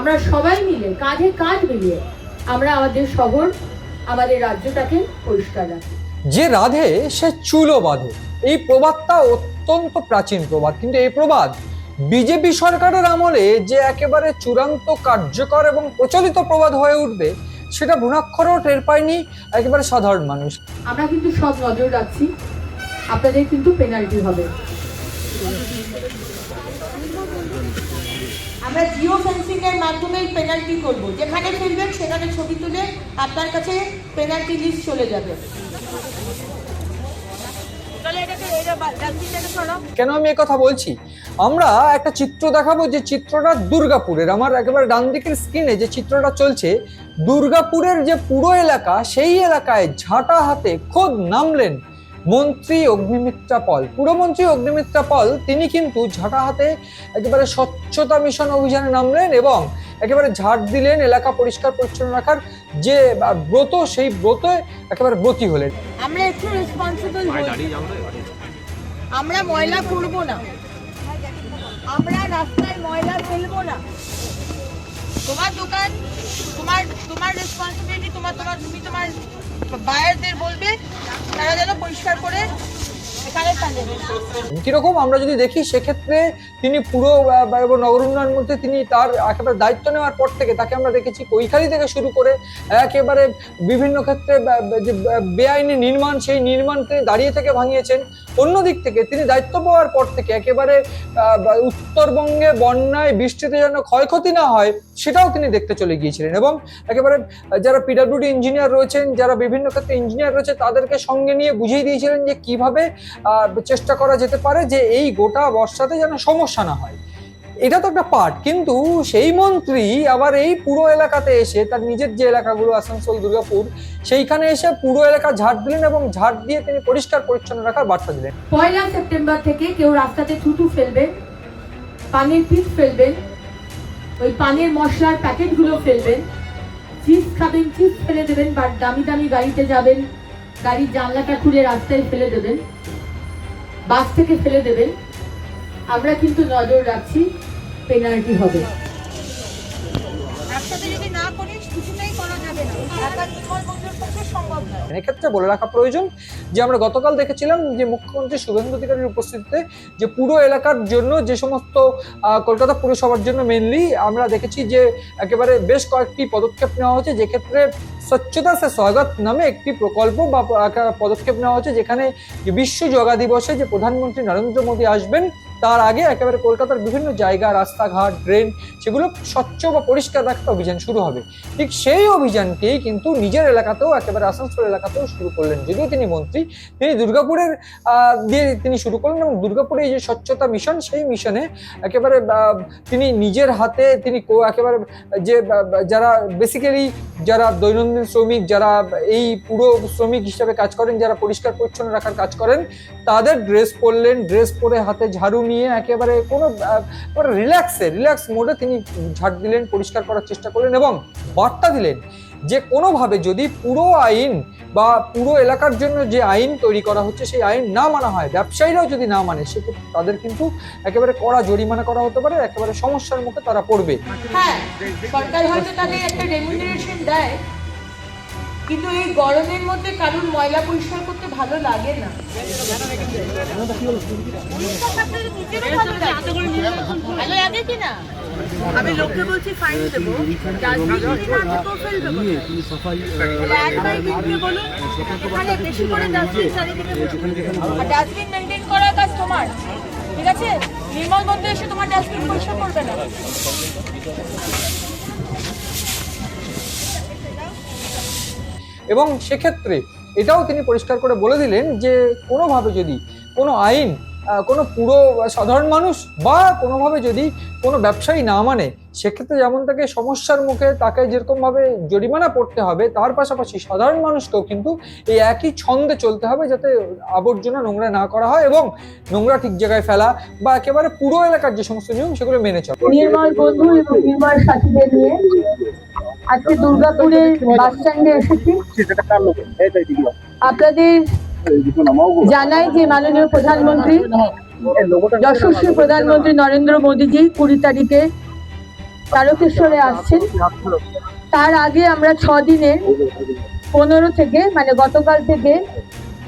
আমরা সবাই মিলে কাঁধে কাঁধ মিলিয়ে আমরা আমাদের শহর, আমাদের রাজ্যটাকে পরিষ্কার রাখি। যে রাধে সে চুলো বাঁধে, এই প্রবাদটা অত্যন্ত প্রাচীন প্রবাদ, কিন্তু এই প্রবাদ বিজেপি সরকারের আমলে যে একেবারে চূড়ান্ত কার্যকর এবং প্রচলিত প্রবাদ হয়ে উঠবে সেটা ভুনাক্ষরেও টের পায়নি একেবারে সাধারণ মানুষ। আমরা কিন্তু সব নজর রাখছি, আপনাদের কিন্তু পেনাল্টি হবে। আমরা জিও ফেন্সিং এর মাধ্যমে পেনাল্টি করব, যেখানে ফেলবেন সেখানে ছবি তুলে আপনার কাছে পেনাল্টি লিস্ট চলে যাবে। কেন আমি কথা বলছি, আমরা একটা চিত্র দেখাবো যে চিত্রটা দুর্গাপুরের। আমার একেবারে ডান দিকের স্ক্রিনে যে চিত্রটা চলছে, দুর্গাপুরের যে পুরো এলাকা, সেই এলাকায় ঝাঁটা হাতে খোদ নামলেন মন্ত্রী অগ্নিমিত্রা পল। পুরমন্ত্রী অগ্নিমিত্রা পল তিনি কিন্তু ঝাঁটা হাতে একেবারে স্বচ্ছতা মিশন অভিযানে নামলেন এবং একেবারে ঝাড় দিলেন এলাকা পরিষ্কার পরিচ্ছন্ন রাখার যে ব্রত, সেই ব্রতে একেবারে ব্রতী হলেন। আমরা একটু রেসপন্সিবল হই, আমরা ময়লা করব না, আমরা রাস্তায় ময়লা ফেলবো না। তোমার দোকান, তোমার রেসপন্সিবিলিটি, তুমি তোমার বায়ারদের বলবে তারা যেন পরিষ্কার করে এখানে ফেলে। কিরকম আমরা যদি দেখি সেক্ষেত্রে তিনি পুরো নগর উন্নয়ন মন্ত্রী, তিনি তার একেবারে দায়িত্ব নেওয়ার পর থেকে তাকে আমরা দেখেছি কৈখালি থেকে শুরু করে একেবারে বিভিন্ন ক্ষেত্রে যে বেআইনি নির্মাণ, সেই নির্মাণ তিনি দাঁড়িয়ে থেকে ভাঙিয়েছেন। অন্যদিক থেকে তিনি দায়িত্ব পাওয়ার পর থেকে একেবারে উত্তরবঙ্গে বন্যায় বৃষ্টিতে যেন ক্ষয়ক্ষতি না হয় সেটাও তিনি দেখতে চলে গিয়েছিলেন এবং একেবারে যারা পিডব্লিউডি ইঞ্জিনিয়ার রয়েছেন, যারা বিভিন্ন ক্ষেত্রে ইঞ্জিনিয়ার রয়েছে, তাদেরকে সঙ্গে নিয়ে বুঝিয়ে দিয়েছিলেন যে কিভাবে চেষ্টা করা যেতে পারে যে এই গোটা বর্ষাতে যেন সমস্যা না হয়। এটা তো একটা পার্ট, কিন্তু সেই মন্ত্রী আবার এই পুরো এলাকাতে এসে তার নিজের যে এলাকাগুলো আসানসোল, দুর্গাপুর, সেইখানে এসে পুরো এলাকা ঝাড় দিলেন এবং ঝাড় দিয়ে তিনি পরিষ্কার পরিচ্ছন্ন রাখার বার্তা দিলেন। 1 সেপ্টেম্বর থেকে কেউ রাস্তাতে থুতু ফেলবেন, পানির পিস ফেলবেন, ওই পানির মশলার প্যাকেটগুলো ফেলবেন, চিপস খাবেন চিপস ফেলে দেবেন, বা দামি দামি গাড়িতে যাবেন গাড়ির জানলাটা খুলে রাস্তায় ফেলে দেবেন, বাস থেকে ফেলে দেবেন। আমরা কিন্তু নজর রাখছি, পেনাল্টি হবে। রাস্তাতে যদি না করিস কিছুটাই করা যাবে না, একা নির্মল মন্দিরের পক্ষে সম্ভব নয়। এক্ষেত্রে বলে রাখা প্রয়োজন যে আমরা গতকাল দেখেছিলাম যে মুখ্যমন্ত্রী শুভেন্দু অধিকারীর উপস্থিতিতে যে পুরো এলাকার জন্য যে সমস্ত কলকাতা পুরসভার জন্য মেনলি আমরা দেখেছি যে একেবারে বেশ কয়েকটি পদক্ষেপ নেওয়া হয়েছে, যেক্ষেত্রে স্বচ্ছতা সে স্বাগত নামে একটি প্রকল্প বা পদক্ষেপ নেওয়া হচ্ছে, যেখানে বিশ্ব যোগা দিবসে যে প্রধানমন্ত্রী নরেন্দ্র মোদী আসবেন তার আগে একেবারে কলকাতার বিভিন্ন জায়গা, রাস্তাঘাট, ড্রেন, সেগুলো স্বচ্ছ বা পরিষ্কার রাখার অভিযান শুরু হবে। ঠিক সেই অভিযানকেই কিন্তু নিজের এলাকাতেও একেবারে আসানসোল এলাকাতেও শুরু করলেন। যদিও তিনি মন্ত্রী, তিনি দুর্গাপুরের দিয়ে তিনি শুরু করলেন এবং দুর্গাপুরে এই যে স্বচ্ছতা মিশন, সেই মিশনে একেবারে তিনি নিজের হাতে তিনি একেবারে যে যারা বেসিক্যালি যারা দৈনন্দিন শ্রমিক, যারা এই পুরো শ্রমিক হিসাবে কাজ করেন, যারা পরিষ্কার পরিচ্ছন্ন রাখার কাজ করেন, তাদের ড্রেস পরলেন, ড্রেস পরে হাতে ঝাড়ু নিয়ে একেবারে কোনো রিল্যাক্স মোডে তিনি ঝাড় দিলেন, পরিষ্কার করার চেষ্টা করলেন এবং বার্তা দিলেন যে কোনোভাবে যদি পুরো আইন বা পুরো এলাকার জন্য যে আইন তৈরি করা হচ্ছে সেই আইন না মানা হয়, ব্যবসায়ীরাও যদি না মানে, সেক্ষেত্রে তাদের কিন্তু একেবারে কড়া জরিমানা করা হতে পারে, একেবারে সমস্যার মুখে তারা পড়বে। হ্যাঁ, সরকার হয়তো তাদের একটা রেমুনারেশন দেয়, কিন্তু এই গরমের মধ্যে কারণ ময়লা পরিষ্কার করতে ভালো লাগে না। ভালো লাগে কি না? আমি লোককে বলছি ফাইন দেবো, ডাস্টবিন মেনটেন করার কাজ তোমার, ঠিক আছে? নির্মল বন্ধু এসে তোমার ডাস্টবিন পরিষ্কার করবে না। এবং সেক্ষেত্রে এটাও তিনি পরিষ্কার করে বলে দিলেন যে কোনোভাবে যদি কোনো আইন কোনো পুরো সাধারণ মানুষ বা কোনোভাবে যদি কোনো ব্যবসায়ী না মানে, সেক্ষেত্রে যেমন তাকে সমস্যার মুখে তাকে যেরকমভাবে জরিমানা পড়তে হবে, তার পাশাপাশি সাধারণ মানুষকেও কিন্তু এই একই ছন্দে চলতে হবে, যাতে আবর্জনা নোংরা না করা হয় এবং নোংরা ঠিক জায়গায় ফেলা বা একেবারে পুরো এলাকার যে সমস্ত নিয়ম সেগুলো মেনে চলে। নির্মল বন্ধু এবং নির্মল সাথীদের নিয়ে আজকে দুর্গাপুরের বাস স্ট্যান্ডে এসেছি। আপনাদের জানাই যে মাননীয় প্রধানমন্ত্রী, যশস্বী প্রধানমন্ত্রী নরেন্দ্র মোদীজি 20 তারিখে তারকেশ্বরে আসছেন। তার আগে আমরা 6 দিনের 15 থেকে মানে গতকাল থেকে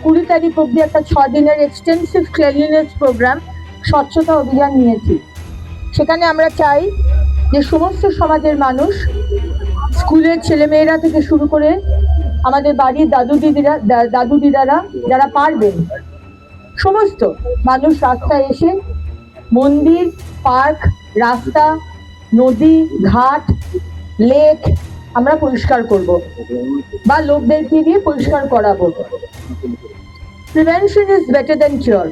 20 তারিখ অব্দি একটা 6 দিনের এক্সটেন্সিভ ক্লিনলিনেস প্রোগ্রাম, স্বচ্ছতা অভিযান নিয়েছি। সেখানে আমরা চাই যে সমস্ত সমাজের মানুষ, স্কুলের ছেলেমেয়েরা থেকে শুরু করে আমাদের বাড়ির দাদু দিদারা যারা পারবেন, সমস্ত মানুষ রাস্তায় এসে মন্দির, পার্ক, রাস্তা, নদী, ঘাট, লেক আমরা পরিষ্কার করব বা লোকদেরকে দিয়ে পরিষ্কার করাবো। Prevention is better than cure.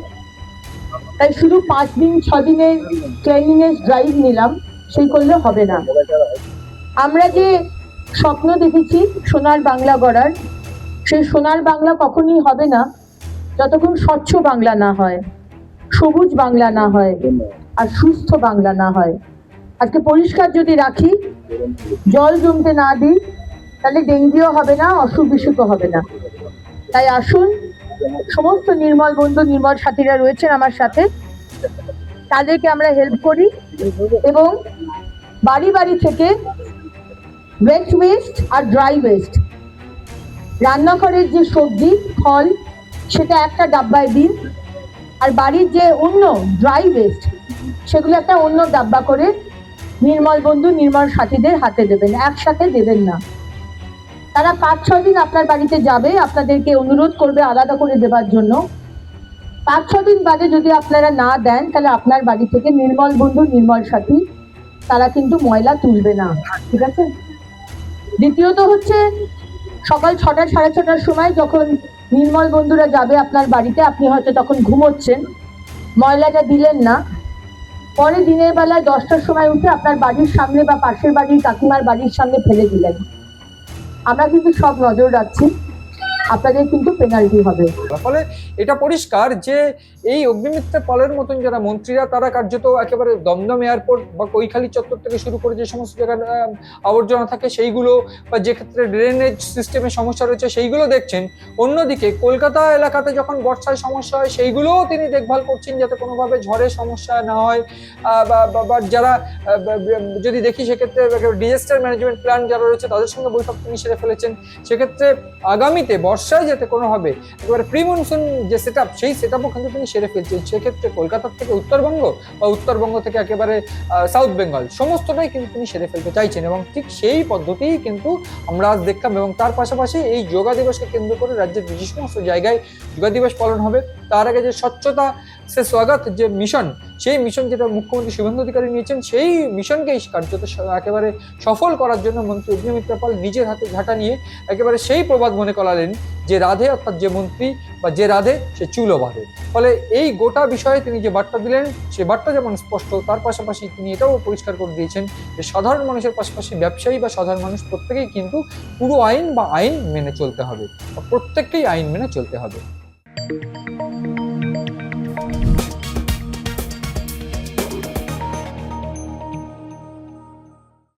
তাই শুধু 5 দিন 6 দিনের ক্লিনলিনেস ড্রাইভ নিলাম, সেই করলে হবে না। আমরা যে স্বপ্ন দেখেছি সোনার বাংলা গড়ার, সেই সোনার বাংলা কখনই হবে না যতক্ষণ স্বচ্ছ বাংলা না হয়, সবুজ বাংলা না হয়, আর সুস্থ বাংলা না হয়। আজকে পরিষ্কার যদি রাখি, জল জমতে না দিই, তাহলে ডেঙ্গুও হবে না, অসুখ বিসুখও হবে না। তাই আসুন, সমস্ত নির্মল বন্ধু, নির্মল সাথীরা রয়েছেন আমার সাথে, তাদেরকে আমরা হেল্প করি এবং বাড়ি বাড়ি থেকে ওয়েট ওয়েস্ট আর ড্রাই ওয়েস্ট, রান্নাঘরের যে সবজি ফল সেটা একটা ডাব্বায় দিন, আর বাড়ির যে অন্য ড্রাই ওয়েস্ট সেগুলো একটা অন্য ডাব্বা করে নির্মল বন্ধু, নির্মল সাথীদের হাতে দেবেন, একসাথে দেবেন না। তারা 5-6 দিন আপনার বাড়িতে যাবে, আপনাদেরকে অনুরোধ করবে আলাদা করে দেবার জন্য। 5-6 দিন বাদে যদি আপনারা না দেন, তাহলে আপনার বাড়ি থেকে নির্মল বন্ধু, নির্মল সাথী তারা কিন্তু ময়লা তুলবে না, ঠিক আছে? দ্বিতীয়ত হচ্ছে, সকাল 6টা 6:30টার সময় যখন নির্মল বন্ধুরা যাবে আপনার বাড়িতে, আপনি হয়তো তখন ঘুমোচ্ছেন, ময়লাটা দিলেন না, পরে দিনের বেলায় 10টার সময় উঠে আপনার বাড়ির সামনে বা পাশের বাড়ির কাকিমার বাড়ির সামনে ফেলে দিলেন। আমরা কিন্তু সব নজর রাখছি, আপনাদের কিন্তু পেনাল্টি হবে। ফলে এটা পরিষ্কার যে এই অগ্নিমিত্রা পলের মতন যারা মন্ত্রীরা, তারা কার্যত একেবারে দমদম এয়ারপোর্ট বা কৈখালী চত্বর থেকে শুরু করে যে সমস্ত জায়গায় আবর্জনা থাকে সেইগুলো, বা যে ক্ষেত্রে ড্রেনেজ সিস্টেমে সমস্যা রয়েছে সেইগুলো দেখছেন। অন্যদিকে কলকাতা এলাকাতে যখন বর্ষায় সমস্যা হয় সেইগুলোও তিনি দেখভাল করছেন, যাতে কোনোভাবে ঝড়ে সমস্যা না হয়। বা যারা যদি দেখি সেক্ষেত্রে ডিজাস্টার ম্যানেজমেন্ট প্ল্যান যারা রয়েছে তাদের সঙ্গে বৈঠক তিনি সেরে ফেলেছেন। সেক্ষেত্রে আগামীতে বর্ষায় যাতে কোনোভাবে একেবারে প্রি মনসুন যে সেট আপ, সেই সেট আপও কিন্তু তিনি সেরে ফেলছেন। সেক্ষেত্রে কলকাতার থেকে উত্তরবঙ্গ বা উত্তরবঙ্গ থেকে একেবারে সাউথ বেঙ্গল সমস্তটাই কিন্তু তিনি সেরে ফেলতে চাইছেন, এবং ঠিক সেই পদ্ধতিই কিন্তু আমরা আজ দেখলাম। এবং তার পাশাপাশি এই যোগা দিবসকে কেন্দ্র করে রাজ্যের যে সমস্ত জায়গায় যোগা দিবস পালন হবে, তার আগে যে স্বচ্ছতা সে স্বাগত যে মিশন, সেই মিশন যেটা মুখ্যমন্ত্রী শুভেন্দু অধিকারী নিয়েছেন, সেই মিশনকেই কার্যত একেবারে সফল করার জন্য মন্ত্রী অগ্নিমিত্রা পাল নিজের হাতে ঝাঁটা নিয়ে একেবারে সেই প্রবাদ মনে করালেন যে রাধে, অর্থাৎ যে মন্ত্রী বা যে রাধে সে চুলও বাঁধে। ফলে এই গোটা বিষয়ে তিনি যে বার্তা দিলেন, সে বার্তা যেমন স্পষ্ট, তার পাশাপাশি তিনি এটাও পরিষ্কার করে দিয়েছেন যে সাধারণ মানুষের পাশাপাশি ব্যবসায়ী বা সাধারণ মানুষ প্রত্যেকেই কিন্তু পুরো আইন বা আইন মেনে চলতে হবে, প্রত্যেককেই আইন মেনে চলতে হবে।